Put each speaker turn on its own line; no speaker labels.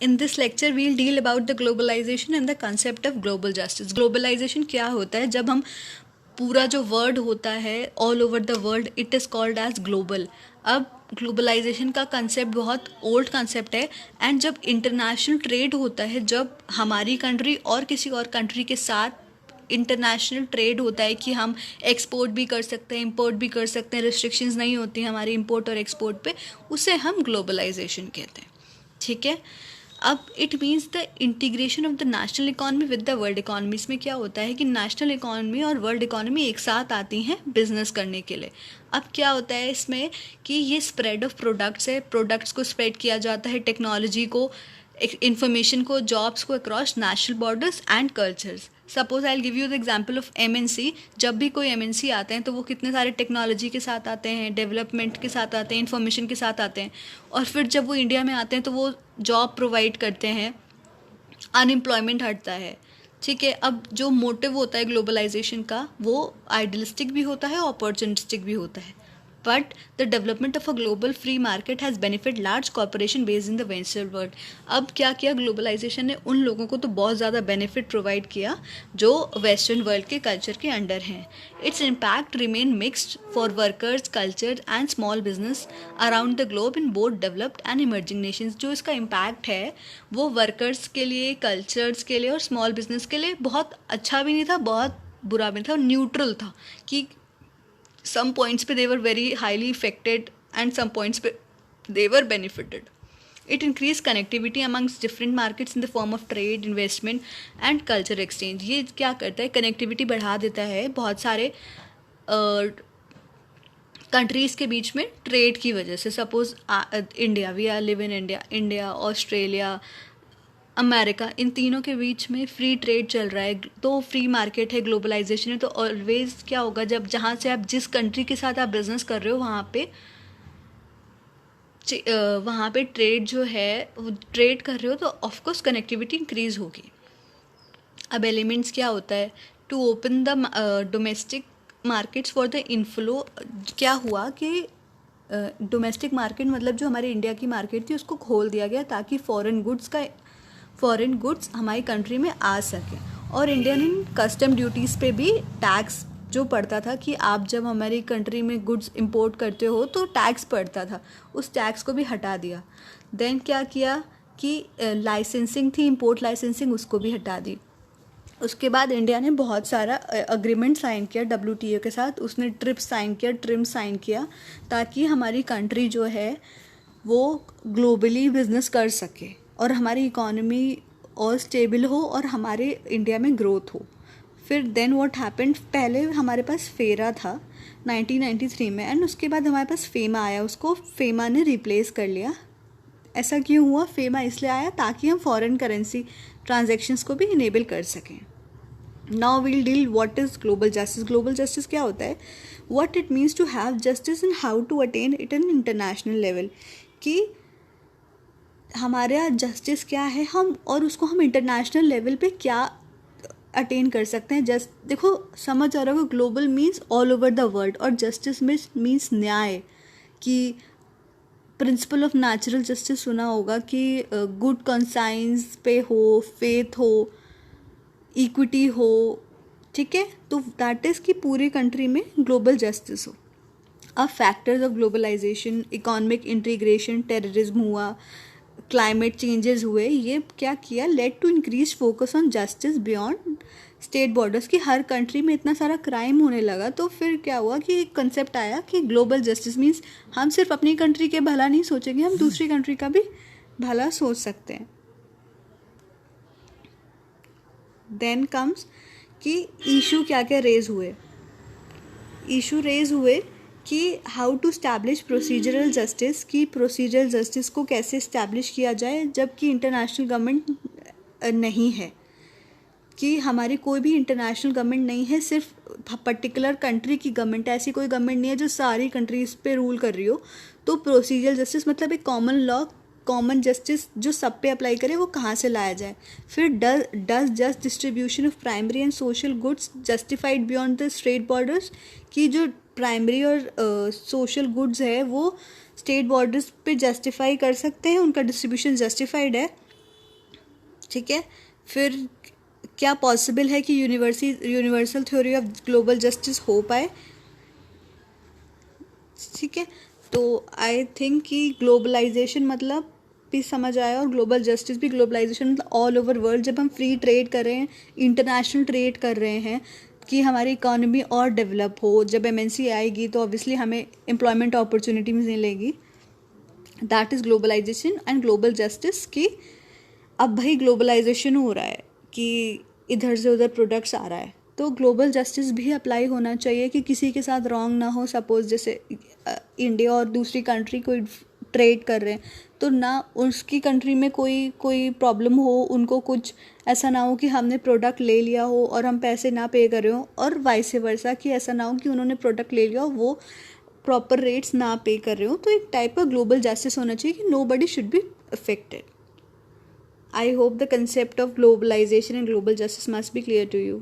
In this lecture, we'll deal about the globalization and the concept of global justice. Globalization क्या होता है? जब हम पूरा जो वर्ड होता है all over the world, it is called as global. अब ग्लोबलाइजेशन का कंसेप्ट बहुत ओल्ड कंसेप्ट है. एंड जब इंटरनेशनल ट्रेड होता है, जब हमारी कंट्री और किसी और कंट्री के साथ इंटरनेशनल ट्रेड होता है कि हम एक्सपोर्ट भी कर सकते हैं, इंपोर्ट भी कर सकते हैं, रिस्ट्रिक्शंस नहीं होती हमारी इंपोर्ट और एक्सपोर्ट पे, उसे हम ग्लोबलाइजेशन कहते हैं. ठीक है. अब it means the integration of the national economy with the world economy. इसमें क्या होता है कि नेशनल इकॉनमी और वर्ल्ड इकॉनमी एक साथ आती हैं बिजनेस करने के लिए. अब क्या होता है इसमें कि ये स्प्रेड ऑफ प्रोडक्ट्स है, प्रोडक्ट्स को स्प्रेड किया जाता है, टेक्नोलॉजी को, इंफॉर्मेशन को, जॉब्स को across national borders and cultures. Suppose I give you the example of MNC. जब भी कोई MNC आते हैं तो वो कितने सारे टेक्नोलॉजी के साथ आते हैं, डेवलपमेंट के साथ आते हैं, इन्फॉर्मेशन के साथ आते हैं, और फिर जब वो इंडिया में आते हैं तो वो जॉब प्रोवाइड करते हैं, अनएम्प्लॉयमेंट हटता है. ठीक है. अब जो मोटिव होता है ग्लोबलाइजेशन का वो आइडियलिस्टिक भी होता है, अपॉर्चुनिस्टिक भी होता है. But the development of a global free market has benefit large corporation based in the western world. अब क्या किया ग्लोबलाइजेशन ने? उन लोगों को तो बहुत ज़्यादा बेनिफिट प्रोवाइड किया जो वेस्टर्न वर्ल्ड के कल्चर के अंडर हैं. Its impact remain mixed for workers, culture and small business around the globe in both developed and emerging Nations. जो इसका इम्पैक्ट है वो वर्कर्स के लिए, कल्चर्स के लिए और स्मॉल बिजनेस के लिए बहुत अच्छा भी नहीं था, बहुत बुरा भी नहीं था, न्यूट्रल था. कि some points पे they were very highly affected and some points पे they were benefited. It increased connectivity amongst different markets in the form of trade, investment and culture exchange. ये क्या करता है? कनेक्टिविटी बढ़ा देता है बहुत सारे कंट्रीज़ के बीच में ट्रेड की वजह से. Suppose India, we are live in India, India, Australia, America, इन तीनों के बीच में फ्री ट्रेड चल रहा है, तो फ्री मार्केट है, ग्लोबलाइजेशन है. तो ऑलवेज क्या होगा, जब जहाँ से आप जिस कंट्री के साथ आप बिजनेस कर रहे हो वहाँ पे ट्रेड जो है ट्रेड कर रहे हो तो ऑफकोर्स कनेक्टिविटी इंक्रीज होगी. अब एलिमेंट्स क्या होता है? To open the domestic markets for the inflow. क्या हुआ कि डोमेस्टिक मार्केट मतलब जो हमारे इंडिया की मार्केट थी उसको खोल दिया गया ताकि फॉरेन गुड्स हमारी कंट्री में आ सके. और इंडियन इन कस्टम ड्यूटीज़ पे भी टैक्स जो पड़ता था कि आप जब हमारी कंट्री में गुड्स इंपोर्ट करते हो तो टैक्स पड़ता था, उस टैक्स को भी हटा दिया. देन क्या किया कि लाइसेंसिंग थी, इंपोर्ट लाइसेंसिंग, उसको भी हटा दी. उसके बाद इंडिया ने बहुत सारा अग्रीमेंट साइन किया WTO के साथ. उसने ट्रिम साइन किया ताकि हमारी कंट्री जो है वो ग्लोबली बिजनेस कर सके और हमारी इकोनॉमी और स्टेबल हो और हमारे इंडिया में ग्रोथ हो. फिर देन व्हाट हैपेंड, पहले हमारे पास फेरा था 1993 में एंड उसके बाद हमारे पास फेमा आया, उसको फेमा ने रिप्लेस कर लिया. ऐसा क्यों हुआ? फेमा इसलिए आया ताकि हम फॉरेन करेंसी ट्रांजैक्शंस को भी इनेबल कर सकें. Now we'll deal what is global justice. Global justice क्या होता है? What it means to have justice and how to attain it an international level. कि हमारे यहाँ जस्टिस क्या है, हम और उसको हम इंटरनेशनल लेवल पे क्या अटेन कर सकते हैं. जस्ट देखो, समझ आ रहा होगा, global means all over the world और जस्टिस मीन्स न्याय. कि प्रिंसिपल ऑफ नेचुरल जस्टिस सुना होगा कि गुड कंसाइंस पे हो, फेथ हो, इक्विटी हो. ठीक है. तो दैट इज़ कि पूरी कंट्री में ग्लोबल जस्टिस हो. अब factors of globalization, economic integration, terrorism हुआ, क्लाइमेट चेंजेस हुए, ये क्या किया? Led to increase focus on justice beyond state borders. कि हर कंट्री में इतना सारा क्राइम होने लगा तो फिर क्या हुआ कि एक कंसेप्ट आया कि ग्लोबल जस्टिस मीन्स हम सिर्फ अपनी कंट्री के भला नहीं सोचेंगे, हम दूसरी कंट्री का भी भला सोच सकते हैं. देन कम्स कि इशू क्या क्या रेज हुए कि how to establish procedural justice. कि प्रोसीजरल जस्टिस को कैसे इस्टेब्लिश किया जाए जबकि इंटरनेशनल गवर्नमेंट नहीं है. कि हमारी कोई भी इंटरनेशनल गवर्नमेंट नहीं है, सिर्फ पर्टिकुलर कंट्री की गवर्नमेंट. ऐसी कोई गवर्नमेंट नहीं है जो सारी कंट्रीज़ पे रूल कर रही हो. तो प्रोसीजरल जस्टिस मतलब एक कॉमन लॉ, कॉमन जस्टिस जो सब पे अप्लाई करे, वो कहाँ से लाया जाए. फिर does just distribution of primary and social goods justified beyond the state borders. कि जो प्राइमरी और सोशल गुड्स है वो स्टेट बॉर्डर्स पे जस्टिफाई कर सकते हैं, उनका डिस्ट्रीब्यूशन जस्टिफाइड है, ठीक है। फिर क्या पॉसिबल है कि universal theory of global justice हो पाए, ठीक है। तो आई थिंक कि ग्लोबलाइजेशन मतलब भी समझ आया, और ग्लोबल जस्टिस भी, ग्लोबलाइजेशन मतलब ऑल ओवर वर्ल्ड, जब हम फ्री ट्रेड कर रहे हैं, इंटरनेशनल ट्रेड कर रहे हैं कि हमारी इकोनॉमी और डेवलप हो, जब एमएनसी आएगी तो ऑब्वियसली हमें एम्प्लॉयमेंट अपॉर्चुनिटीज मिलेगी, that is globalization and global justice. कि अब भाई ग्लोबलाइजेशन हो रहा है कि इधर से उधर प्रोडक्ट्स आ रहा है, तो ग्लोबल जस्टिस भी अप्लाई होना चाहिए कि किसी के साथ रॉन्ग ना हो। सपोज जैसे इंडिया और दूसरी कंट्री कोई ट्रेड कर रहे हैं, तो ना उसकी कंट्री में कोई प्रॉब्लम हो, उनको कुछ ऐसा ना हो कि हमने प्रोडक्ट ले लिया हो और हम पैसे ना पे कर रहे हो, और वाइस वर्सा कि ऐसा ना हो कि उन्होंने प्रोडक्ट ले लिया हो, वो प्रॉपर रेट्स ना पे कर रहे हो। तो एक टाइप का ग्लोबल जस्टिस होना चाहिए कि nobody should be affected. I hope the concept of globalization and global justice must be clear to you.